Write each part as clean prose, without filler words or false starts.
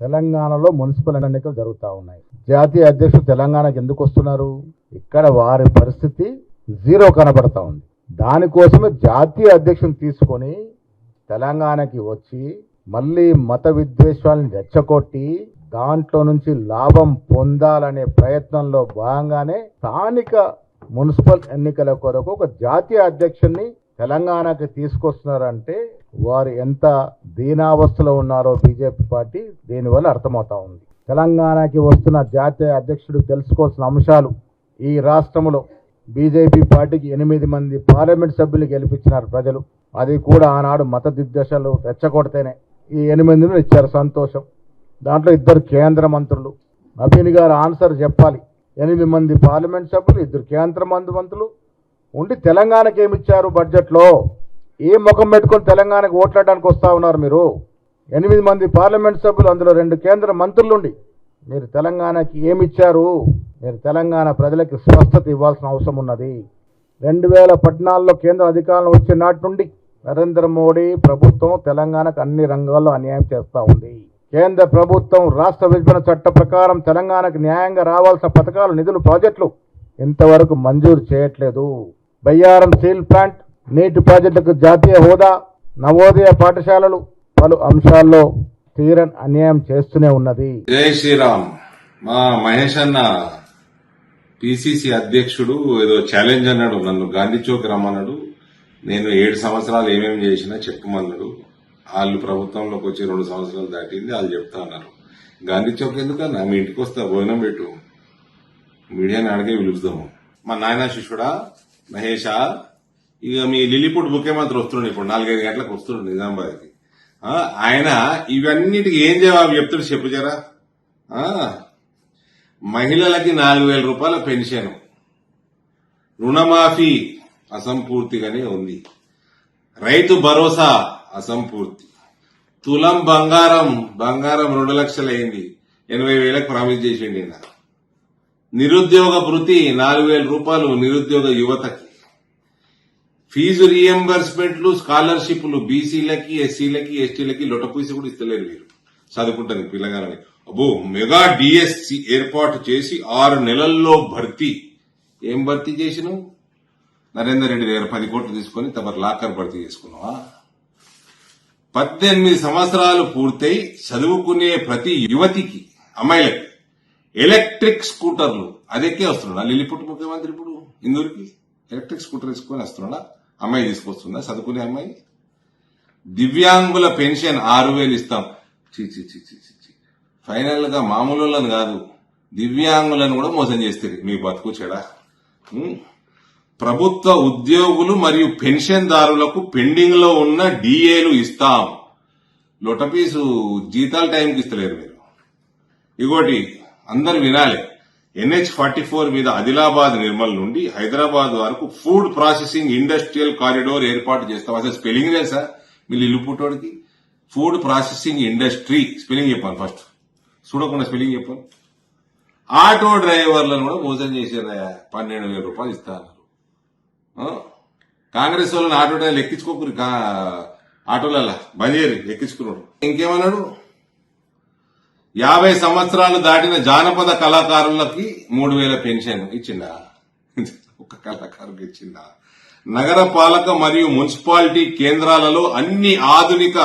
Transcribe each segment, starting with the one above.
తెలంగాణలో మున్సిపల్ ఎన్నికలు జరుగుతూ ఉన్నాయి. జాతీయ అధ్యక్షుడు తెలంగాణకు ఎందుకు వస్తున్నారు? ఇక్కడ వారి పరిస్థితి జీరో కనబడతా ఉంది. దానికోసమే జాతీయ అధ్యక్షుని తీసుకొని తెలంగాణకి వచ్చి మళ్ళీ మత విద్వేషాలను రెచ్చగొట్టి దాంట్లో నుంచి లాభం పొందాలనే ప్రయత్నంలో భాగంగానే స్థానిక మున్సిపల్ ఎన్నికల కొరకు ఒక జాతీయ అధ్యక్షుడిని తెలంగాణకి తీసుకొస్తున్నారంటే వారు ఎంత దీనావస్థలో ఉన్నారో బీజేపీ పార్టీ దీనివల్ల అర్థమవుతా ఉంది. తెలంగాణకి వస్తున్న జాతీయ అధ్యక్షుడు తెలుసుకోవాల్సిన అంశాలు, ఈ రాష్ట్రంలో బీజేపీ పార్టీకి 8 మంది పార్లమెంట్ సభ్యులు గెలిపించినారు ప్రజలు. అది కూడా ఆనాడు మత దిగ్దశలు రెచ్చగొడితేనే ఈ 8 మందిని ఇచ్చారు, సంతోషం. దాంట్లో 2 కేంద్ర మంత్రులు. నవీన్ గారు ఆన్సర్ చెప్పాలి. 8 మంది పార్లమెంట్ సభ్యులు, 2 కేంద్ర మంత్రులు ఉండి తెలంగాణకి ఏమిచ్చారు? బడ్జెట్లో ఏ ముఖం పెట్టుకొని తెలంగాణకు ఓట్లాడడానికి వస్తా ఉన్నారు మీరు? 8 మంది పార్లమెంట్ సభ్యులు, అందులో 2 కేంద్ర మంత్రులుండి మీరు తెలంగాణకి ఏమిచ్చారు? మీరు తెలంగాణ ప్రజలకి స్పష్టత ఇవ్వాల్సిన అవసరం ఉన్నది. 2014లో కేంద్ర అధికారంలో వచ్చే నాటి నుండి నరేంద్ర మోడీ ప్రభుత్వం తెలంగాణకు అన్ని రంగాల్లో అన్యాయం చేస్తూ ఉంది. కేంద్ర ప్రభుత్వం రాష్ట్ర విభజన చట్ట ప్రకారం తెలంగాణకు న్యాయంగా రావాల్సిన పథకాలు, నిధులు, ప్రాజెక్టులు ఇంతవరకు మంజూరు చేయట్లేదు. బయ్యారం స్టీల్ ప్లాంట్, నీటి ప్రాజెక్టులకు జాతీయ హోదా, నవోదయ పాఠశాలలు పలు అంశాల్లో తీరని అన్యాయం చేస్తూనే ఉన్నది. జై శ్రీరామ్. మా మహేష్ అన్న పిసిసి అధ్యక్షుడు ఏదో ఛాలెంజ్ అన్నాడు, నన్ను గాంధీ చౌక్ రమ్మన్నాడు. నేను 7 సంవత్సరాలు ఏమేమి చేసినా చెప్పమన్నాడు. వాళ్ళు ప్రభుత్వంలోకి వచ్చి 2 సంవత్సరాలు దాటింది, వాళ్ళు చెప్తా అన్నారు. గాంధీ చౌక్ ఎందుకన్నా, మీ ఇంటికి వస్తా, భోజనం పెట్టు, మీడియాని అడిగే పిలుస్తాము. మా నాయన శిష్యుడా మహేషా, ఇక మీ లిల్లీపుట్ ముఖ్యమంత్రి వస్తుండే, ఇప్పుడు 4-5 గంటలకు వస్తుండే నిజామాబాద్కి. ఆయన ఇవన్నిటికి ఏం జవాబు చెప్తాడు చెప్పు జరా. మహిళలకి 4,000 రూపాయల పెన్షన్, రుణమాఫీ అసంపూర్తిగానే ఉంది, రైతు భరోసా అసంపూర్తి, తులం బంగారం 2 లక్షలు అయింది, 80,000కు ప్రామిస్ చేసిండి. నిరుద్యోగ భృతి 4,000 రూపాయలు నిరుద్యోగ యువతకి, ఫీజు రీఎంబర్స్మెంట్లు, స్కాలర్షిప్లు బీసీలకి, ఎస్సీలకి, ఎస్టీలకి లొటపూసి కూడా ఇస్తలేరు మీరు చదువుకుంటారు పిల్లగాలని. అబ్బో, మెగా డిఎస్సి ఏర్పాటు చేసి 6 నెలల్లో భర్తీ. ఏం భర్తీ చేసినావు? నరేందర్ రెడ్డి దగ్గర 10 కోట్లు తీసుకుని తమరు లాకర్ భర్తీ చేసుకున్నావా? 18 సంవత్సరాలు పూర్తయి చదువుకునే ప్రతి యువతికి, అమ్మాయిలకి ఎలక్ట్రిక్ స్కూటర్లు అదెక్కే వస్తున్నాడా లిల్లీపుట్ ముఖ్యమంత్రి? ఇప్పుడు ఇందూరికి ఎలక్ట్రిక్ స్కూటర్ తీసుకొని వస్తున్నాడా? అమ్మాయి తీసుకొస్తుందా చదువుకునే అమ్మాయి? దివ్యాంగుల పెన్షన్ 6,000 ఇస్తాం. ఫైనల్ గా మామూలు కాదు, దివ్యాంగులను కూడా మోసం చేస్తారు మీ బతుకు చెడా. ప్రభుత్వ ఉద్యోగులు మరియు పెన్షన్దారులకు పెండింగ్ లో ఉన్న డిఏలు ఇస్తాం. లొటపీసు జీతాలు టైంకి ఇస్తలేరు మీరు. ఇగోటి అందరు వినాలి, NH-44 మీద ఆదిలాబాద్ నిర్మల్ నుండి హైదరాబాద్ వరకు ఫుడ్ ప్రాసెసింగ్ ఇండస్ట్రియల్ కారిడోర్ ఏర్పాటు చేస్తాం. అసలు స్పెల్లింగ్ తెలుసా మీ లిల్లుపుటోడికి? ఫుడ్ ప్రాసెసింగ్ ఇండస్ట్రీ స్పెల్లింగ్ చెప్పాను, ఫస్ట్ చూడకుండా స్పెల్లింగ్ చెప్పాను. ఆటో డ్రైవర్లను కూడా మోసం చేశారు, 12,000 రూపాయలు ఇస్తా అన్నారు. కాంగ్రెస్ వాళ్ళని ఆటో డ్రైవర్లు ఎక్కించుకోకూరి, ఆటోలలో బంద్ చేయరు, ఎక్కించుకున్నాడు. ఇంకేమన్నాడు? 50 సంవత్సరాలు దాటిన జానపద కళాకారులకి 3,000 పెన్షన్ ఇచ్చిందా? ఒక కళాకారుకి ఇచ్చిందా? నగర పాలక మరియు మున్సిపాలిటీ కేంద్రాలలో అన్ని ఆధునిక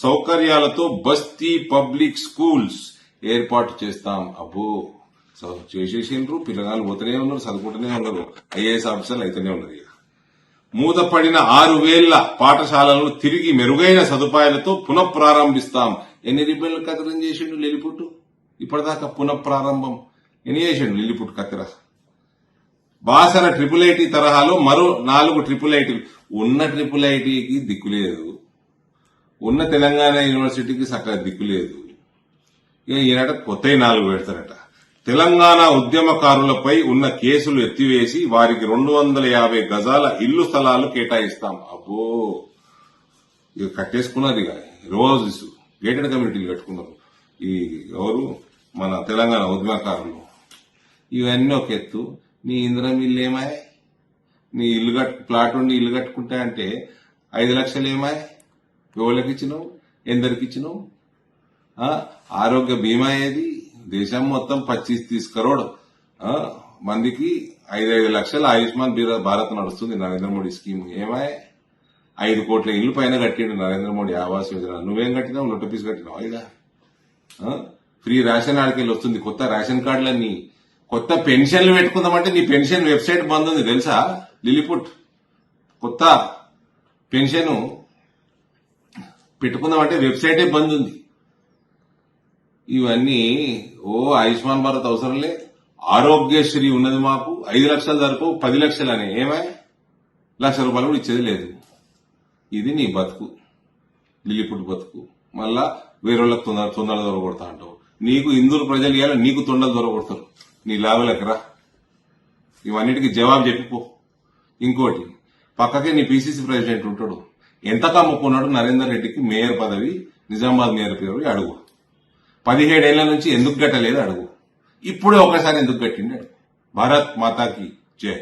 సౌకర్యాలతో బస్తీ పబ్లిక్ స్కూల్స్ ఏర్పాటు చేస్తాం. అబ్బో, చేసేసిండ్రు, పిల్లగాళ్ళు పోతూనే ఉన్నారు, చదువుకుంటూనే ఉన్నారు, IAS ఆఫీసర్లు అయితేనే ఉన్నారు. మూతపడిన 6,000 పాఠశాలలను తిరిగి మెరుగైన సదుపాయాలతో పునఃప్రారంభిస్తాం. ఎన్ని రిబ్బన్లు కత్తిరం చేసిండు లిల్లీపుట్టు ఇప్పటిదాకా? పునఃప్రారంభం ఎన్ని చేసిండు లిల్లీపుట్టు కత్తిర? బాసర IIIT తరహాలో మరో 4 IIIT. ఉన్న IIITకి దిక్కులేదు, ఉన్న తెలంగాణ యూనివర్సిటీకి సక్కగా దిక్కులేదు. ఈయనట కొత్త 4 పెడతారట. తెలంగాణ ఉద్యమకారులపై ఉన్న కేసులు ఎత్తివేసి వారికి 250 గజాల ఇల్లు స్థలాలు కేటాయిస్తాం. అబ్బో, ఇక కట్టేసుకున్నారు, ఇక రోజు గేటెడ్ కమ్యూనిటీలు కట్టుకున్నారు. ఈ ఎవరు మన తెలంగాణ ఉద్యమకారులు. ఇవన్నీ ఒక ఎత్తు. నీ ఇందిరం ఇల్లు ఏమాయ్? నీ ఇల్లు ప్లాట్ ఉండి ఇల్లు కట్టుకుంటా అంటే 5 లక్షలు ఏమాయ్? ఎవరికి ఇచ్చినావు? ఎందరికి ఇచ్చినావు? ఆరోగ్య బీమా ఏది? దేశం మొత్తం 25-30 కరోడ్ మందికి 5 లక్షల ఆయుష్మాన్ భారత్ నడుస్తుంది నరేంద్ర మోడీ స్కీమ్. ఏమాయ 5 కోట్ల ఇళ్లు పైన కట్టిండు నరేంద్ర మోడీ ఆవాస్ యోజన. నువ్వేం కట్టినావు? లొట్ట పీస్ కట్టినావు. ఇలా ఫ్రీ రేషన్ ఆడికెళ్ళి వస్తుంది. కొత్త రేషన్ కార్డులన్నీ, కొత్త పెన్షన్లు పెట్టుకుందామంటే నీ పెన్షన్ వెబ్సైట్ బంద్ ఉంది తెలుసా? లిలిపుట్ కొత్త పెన్షన్ పెట్టుకుందామంటే వెబ్సైటే బంద్ ఉంది. ఇవన్నీ ఆయుష్మాన్ భారత్ అవసరంలే. ఆరోగ్యశ్రీ ఉన్నది మాకు, 5 లక్షలు సరిపో 10 లక్షలు అనే. ఏమై ₹1,00,000 కూడా ఇచ్చేది లేదు. ఇది నీ బతుకు, లిలిపుట్ బతుకు. మళ్ళా వేరేళ్ళకి తొందరలు దొరకొడతా అంటావు. నీకు ఇందూరు ప్రజలు ఇవ్వాలి, నీకు తొండలు దొరకొడతారు. నీ లాభలెక్కరా? ఇవన్నిటికీ జవాబు చెప్పిపో. ఇంకోటి, పక్కకే నీ పిసిసి ప్రెసిడెంట్ ఉంటాడు. ఎంత కమ్ముకున్నాడు నరేందర్ రెడ్డికి మేయర్ పదవి, నిజామాబాద్ మేయర్ పేరు అడుగు. 17 ఏళ్ల నుంచి ఎందుకు గట్టలేదు అడుగు. ఇప్పుడే ఒకసారి ఎందుకు గట్టిండి అడుగు. భారత్ మాతాకి జై.